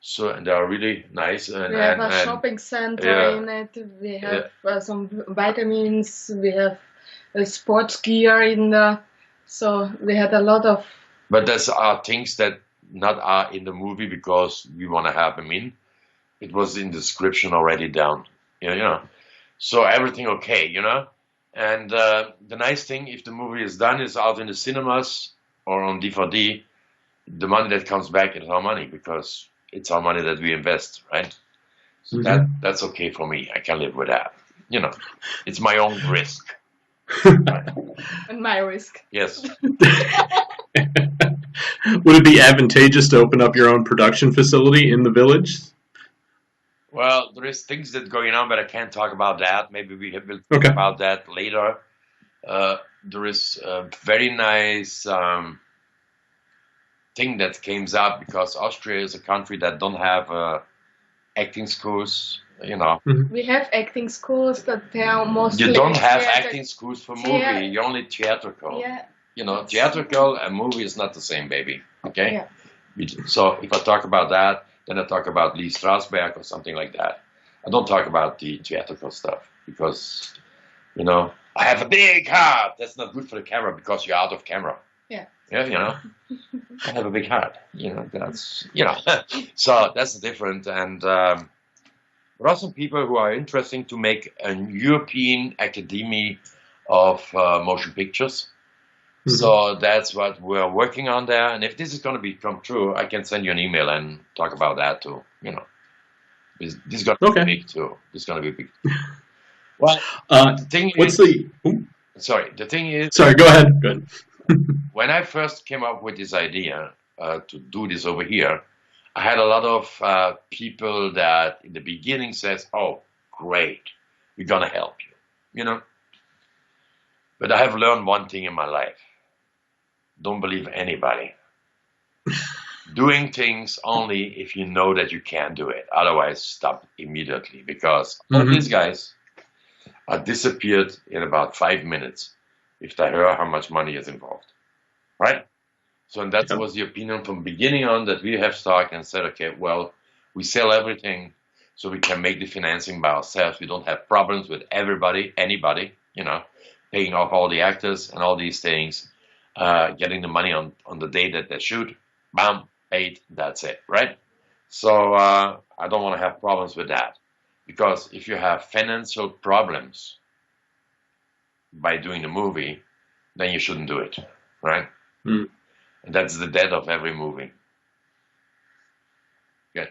So, and they are really nice. And, we have a shopping center in it. We have some vitamins. We have sports gear in there. So we had a lot of. But those are things that not are in the movie because we want to have them in. It was in the description already down. You know. So everything okay, you know. And the nice thing, if the movie is done, is out in the cinemas or on DVD, the money that comes back is our money because it's our money that we invest, right? So that's okay for me. I can live with that. You know, it's my own risk. And my risk. Yes. Would it be advantageous to open up your own production facility in the village? Well, there is things that going on, but I can't talk about that. Maybe we will talk about that later. There is a very nice thing that came up because Austria is a country that don't have acting schools, you know. We have acting schools, but they are mostly. You don't have acting schools for movie. You're only theatrical. Yeah. You know, theatrical and movie is not the same, baby. Okay. Yeah. So if I talk about that, then I talk about Lee Strasberg or something like that. I don't talk about the theatrical stuff because, you know, I have a big heart. That's not good for the camera because you're out of camera. Yeah. Yeah, you know, I have a big heart. You know, that's, you know, so that's different. And there are some people who are interesting to make a European Academy of Motion Pictures. So that's what we're working on there. And if this is going to become true, I can send you an email and talk about that too. You know, this is going to be big too. This is going to be big. Well, the thing is, the thing is. Sorry, go ahead. Go ahead. When I first came up with this idea to do this over here, I had a lot of people that in the beginning says, "Oh, great, we're going to help you," you know. But I have learned one thing in my life. Don't believe anybody. Doing things only if you know that you can do it. Otherwise, stop immediately because all these guys are disappeared in about 5 minutes if they hear how much money is involved. Right? So and that was the opinion from beginning on that we have started and said, okay, well, we sell everything so we can make the financing by ourselves. We don't have problems with anybody, you know, paying off all the actors and all these things, getting the money on the day that they shoot, bam, paid, that's it, right? So I don't want to have problems with that because if you have financial problems by doing the movie, then you shouldn't do it, right? And that's the death of every movie. Good.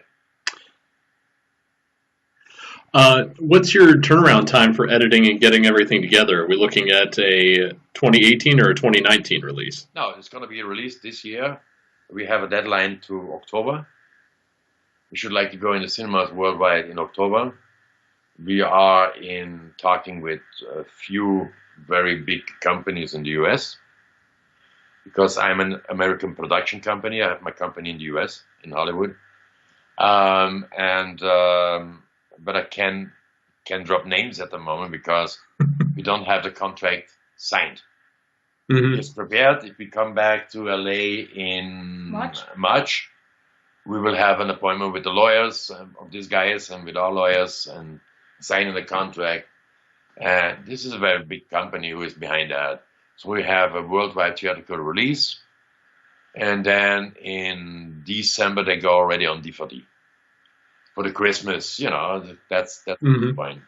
What's your turnaround time for editing and getting everything together? Are we looking at a 2018 or a 2019 release? No, it's going to be released this year. We have a deadline to October. We should like to go in the cinemas worldwide in October. We are in talking with a few very big companies in the US because I'm an American production company. I have my company in the US, in Hollywood. But I can drop names at the moment because we don't have the contract signed. Mhm. It's prepared. If we come back to LA in March, we will have an appointment with the lawyers of these guys and with our lawyers and signing the contract. And this is a very big company who is behind that. So we have a worldwide theatrical release. And then in December, they go already on DVD for the Christmas, that's the Mhm. point,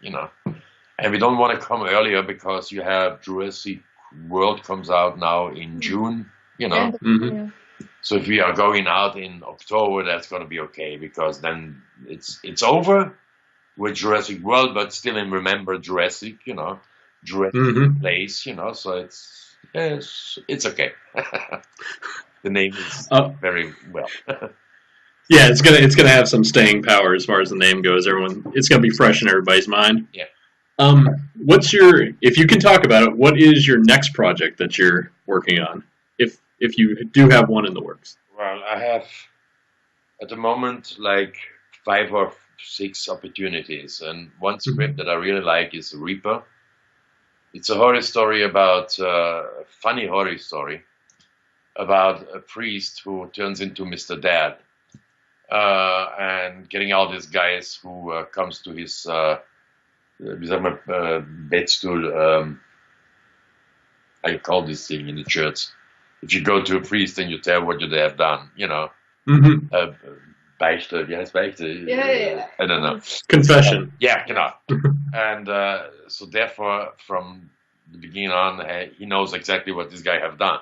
And we don't want to come earlier because you have Jurassic World comes out now in June, Mhm. So if we are going out in October, that's going to be okay because then it's over with Jurassic World, but still in Remember Jurassic, Jurassic Mhm. Place, so it's okay. The name is very well. Yeah, it's gonna have some staying power as far as the name goes. It's gonna be fresh in everybody's mind. Yeah. If you can talk about it, what is your next project that you're working on? If you do have one in the works. Well, I have at the moment like 5 or 6 opportunities, and one script that I really like is Reaper. It's a horror story about a funny horror story about a priest who turns into Mr. Dad, and getting all these guys who comes to his bedstool. I call this thing in the church. If you go to a priest and you tell what they have done, Mm-hmm. Beichte, wie heißt Beichte? Yeah. I don't know. Confession. Yeah, genau. And so therefore, from the beginning on, he knows exactly what this guy have done.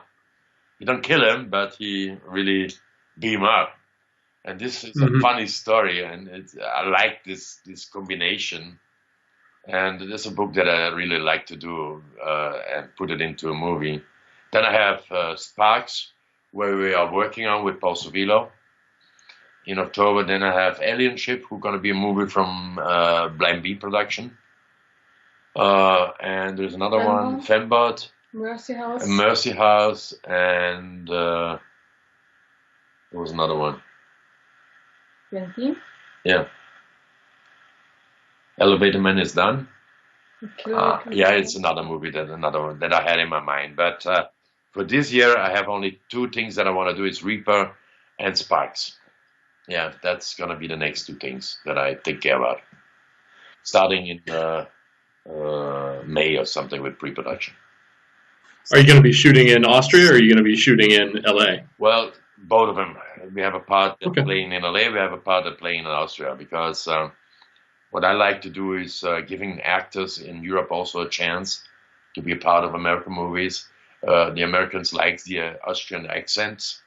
He don't kill him, but he really beat him up. And this is a funny story, and I like this combination. And there's a book that I really like to do and put it into a movie. Then I have Sparks, where we are working on with Paul Savilo in October. Then I have Alien Ship, who's going to be a movie from Blind Bean Production. And there's another one, Fembot, Mercy House. Mercy House, and there was another one. 20? Yeah. Elevator Man is done. Yeah, it's another movie another one that I had in my mind. But for this year, I have only 2 things that I want to do. It's Reaper and Sparks. Yeah, that's going to be the next 2 things that I take care about. Starting in May or something with pre-production. Are you going to be shooting in Austria or are you going to be shooting in LA? Well, both of them. We have a part that's playing in LA. We have a part that's playing in Austria because what I like to do is giving actors in Europe also a chance to be a part of American movies. The Americans like the Austrian accents.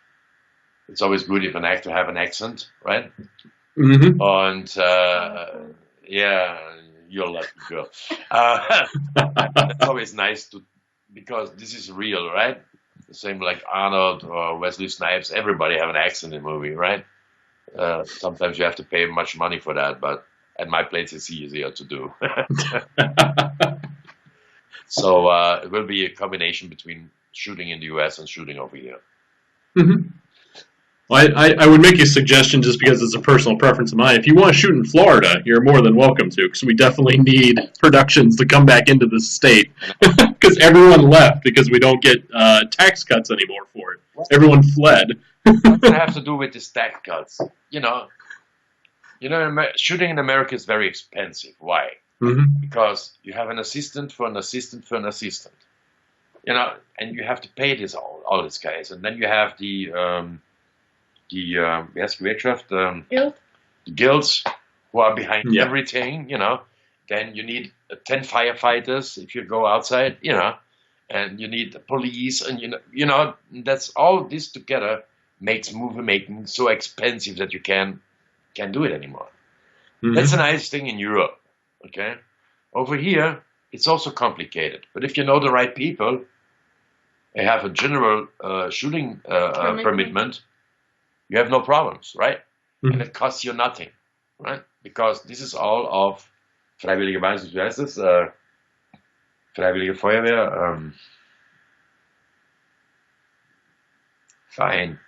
It's always good if an actor have an accent, right? Mm-hmm. And yeah, you're a lucky girl. That's always nice because this is real, right? The same like Arnold or Wesley Snipes. Everybody have an accent in a movie, right? Sometimes you have to pay much money for that, but at my place it's easier to do. So it will be a combination between shooting in the US and shooting over here. Mm-hmm. Well, I would make a suggestion just because it's a personal preference of mine. If you want to shoot in Florida, you're more than welcome to, because we definitely need productions to come back into this state. Because everyone left because we don't get tax cuts anymore for it. Everyone fled. What does it have to do with the tax cuts? Shooting in America is very expensive. Why? Mm-hmm. Because you have an assistant for an assistant for an assistant. And you have to pay all these guys, and then you have the Gewerkschaft, Guild? the guilds who are behind everything, Then you need 10 firefighters if you go outside, and you need the police, and that's all this together makes movie making so expensive that you can't do it anymore. Mm-hmm. That's a nice thing in Europe, okay? Over here, it's also complicated, but if you know the right people, they have a general shooting permit, you have no problems, right? Mm-hmm. And it costs you nothing, right? Because this is all of Freiwillige Basis, wie heißt das? Freiwillige Feuerwehr. Fine.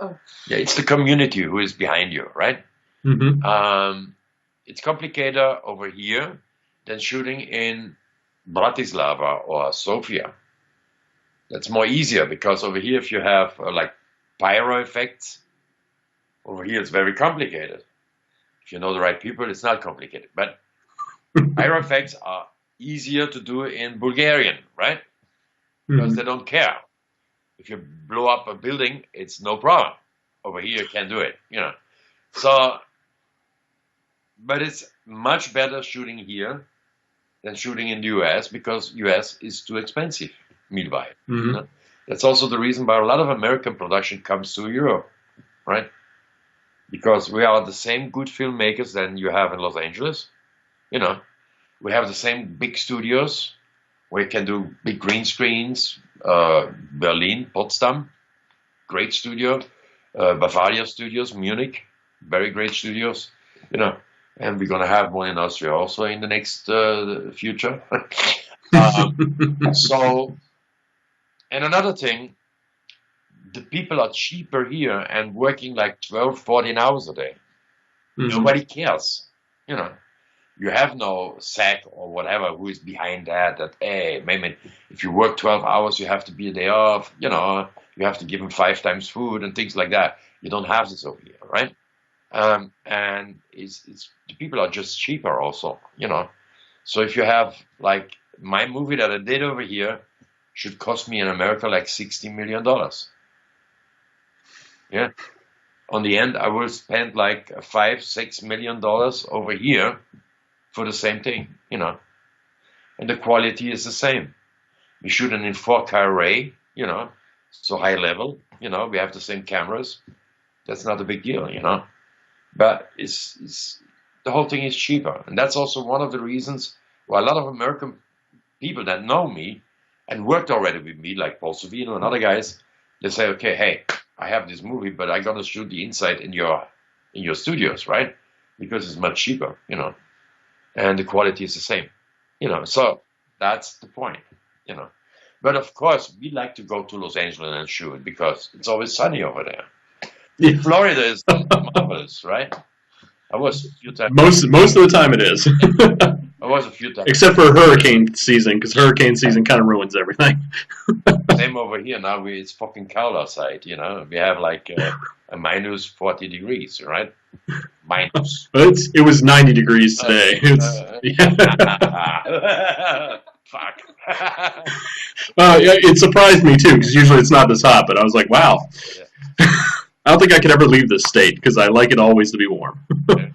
Oh. Yeah, it's the community who is behind you, right? Mm-hmm. It's complicated over here than shooting in Bratislava or Sofia. That's more easier because over here, if you have like pyro effects, over here it's very complicated. If you know the right people, it's not complicated. But pyro effects are easier to do in Bulgarian, right? Because they don't care. If you blow up a building, it's no problem. Over here, you can't do it, you know. So, but it's much better shooting here than shooting in the US because US is too expensive, meanwhile. Mm-hmm. You know? That's also the reason why a lot of American production comes to Europe, right? Because we are the same good filmmakers than you have in Los Angeles. You know, we have the same big studios. We can do big green screens. Berlin, Potsdam, great studio. Bavaria Studios, Munich, very great studios. You know, and we're gonna have one in Austria also in the next future. So, and another thing, the people are cheaper here and working like 12, 14 hours a day. Mm-hmm. Nobody cares. You know, you have no SAC or whatever who is behind that, hey, maybe if you work 12 hours, you have to be a day off, you know, you have to give them 5 times food and things like that. You don't have this over here, right? And it's the people are just cheaper also, you know. So if you have like my movie that I did over here should cost me in America like $60 million. Yeah. On the end, I will spend like $5-6 million over here for the same thing, you know. And the quality is the same. We shoot it in 4K array, you know, so high level, you know, we have the same cameras. That's not a big deal, you know. But it's the whole thing is cheaper. And that's also one of the reasons why a lot of American people that know me and worked already with me, like Paul Savino and other guys, they say, okay, hey, I have this movie, but I'm gonna shoot the inside in your studios, right? Because it's much cheaper, you know, and the quality is the same, you know. So that's the point, you know. But of course, we like to go to Los Angeles and shoot because it's always sunny over there. Yeah. Florida is marvelous, right? I was a few times. Most of the time it is. I was a few times. Except for hurricane season, because hurricane season kind of ruins everything. Same over here now. It's fucking cold outside. You know, we have like a minus 40 degrees, right? Minus. It was 90 degrees today. Fuck. Yeah, it surprised me too, because usually it's not this hot. But I was like, wow. Yeah. I don't think I could ever leave this state because I like it always to be warm. Yeah.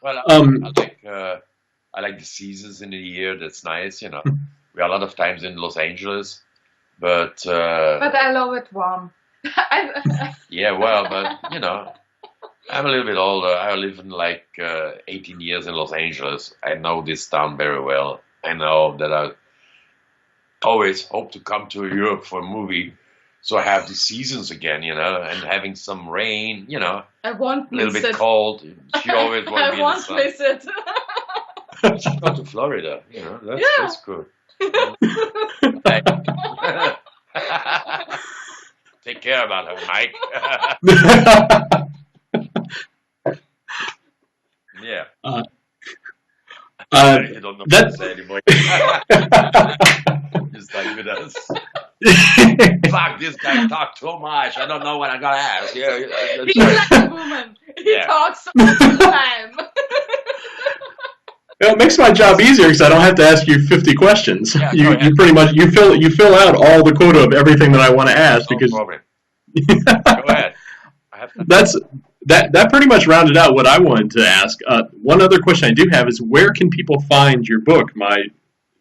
Well, I like the seasons in the year. That's nice, you know. We are a lot of times in Los Angeles, but I love it warm. Yeah, well, but you know, I'm a little bit older. I live in like 18 years in Los Angeles. I know this town very well. I know that I always hope to come to Europe for a movie. So I have the seasons again, you know, and having some rain, you know, I won't a little bit cold. She always wants to be in the sun. I won't miss it. She go to Florida, you know, that's cool. Take care about her, Mike. Yeah. You don't know what to say anymore. Just like with us. Fuck, this guy talked too much. I don't know what I gotta ask. Yeah, he's like a woman. He talks all the time. It makes my job easier because I don't have to ask you 50 questions. Yeah, you pretty much you fill out all the quota of everything that I want to ask no because. Problem. Go ahead. That pretty much rounded out what I wanted to ask. One other question I do have is where can people find your book?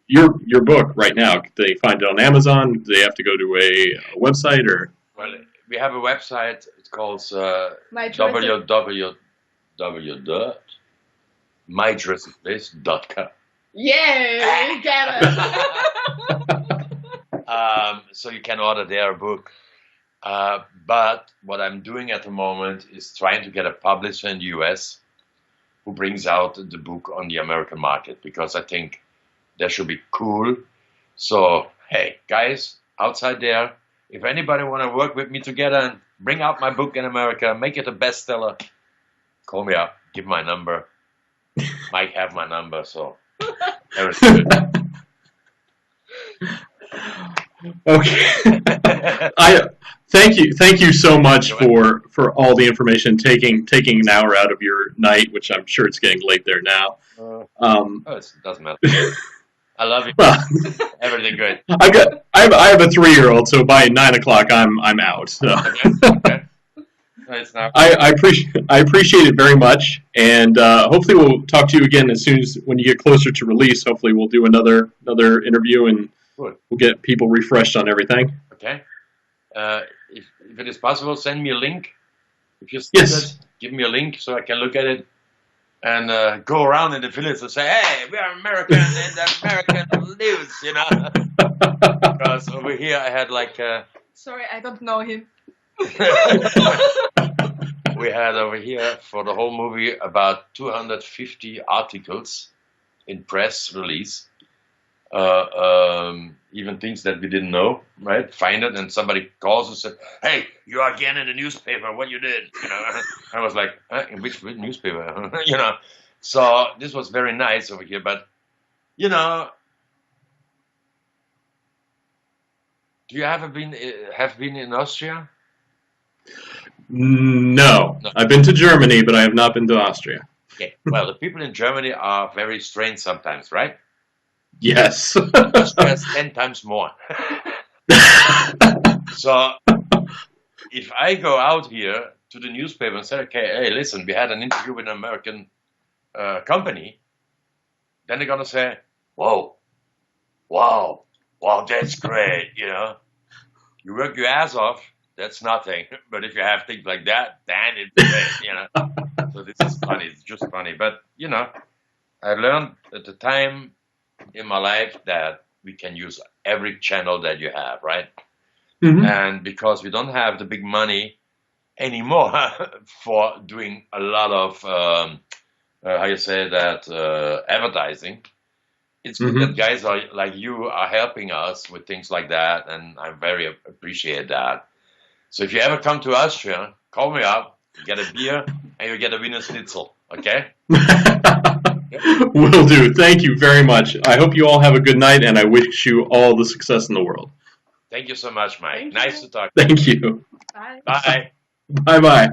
Your book right now. Do they find it on Amazon? Do they have to go to a website or? Well, we have a website. It's called www.myjurassicplace.com. Yeah, you get it. So you can order their book. But what I'm doing at the moment is trying to get a publisher in the US who brings out the book on the American market because I think that should be cool. So, hey, guys, outside there, if anybody want to work with me together and bring out my book in America, make it a bestseller, call me up, give my number. Mike have my number, so everything good. Okay. Thank you so much for all the information, taking an hour out of your night, which I'm sure it's getting late there now. It doesn't matter. I love you. Well, Everything good. I have a 3-year-old, so by 9 o'clock I'm out. So. Okay. It's not. I appreciate it very much, and hopefully we'll talk to you again as soon as when you get closer to release. Hopefully we'll do another interview, and Good. We'll get people refreshed on everything. Okay. If it is possible, send me a link. If you see Yes. it, give me a link so I can look at it and go around in the village and say, "Hey, we are American and American lives," you know. Because over here I had like. Sorry, I don't know him. We had over here for the whole movie about 250 articles in press release. Even things that we didn't know, right? Find it, and somebody calls and said, "Hey, you are again in the newspaper. What you did?" You know, I was like, "In which newspaper?" You know. So this was very nice over here, but you know, do you have been in Austria? No, I've been to Germany, but I have not been to Austria. Okay. Well, the people in Germany are very strange sometimes, right? Yes. Austria is 10 times more. So if I go out here to the newspaper and say, "Okay, hey, listen, we had an interview with an American company," then they're gonna say, "Whoa, wow, that's great," you know. You work your ass off, that's nothing. But if you have things like that, then it's great, you know. So this is funny. It's just funny. But you know, I learned at the time in my life that we can use every channel that you have, right? Mm-hmm. And because we don't have the big money anymore for doing a lot of how you say that advertising, it's good that guys like you are helping us with things like that, and I very appreciate that. So if you ever come to Austria, call me up, you get a beer, and you get a Wiener Schnitzel, okay? Will do. Thank you very much. I hope you all have a good night, and I wish you all the success in the world. Thank you so much, Mike. Thank Nice you. to talk. Thank you. Bye. Bye. Bye-bye.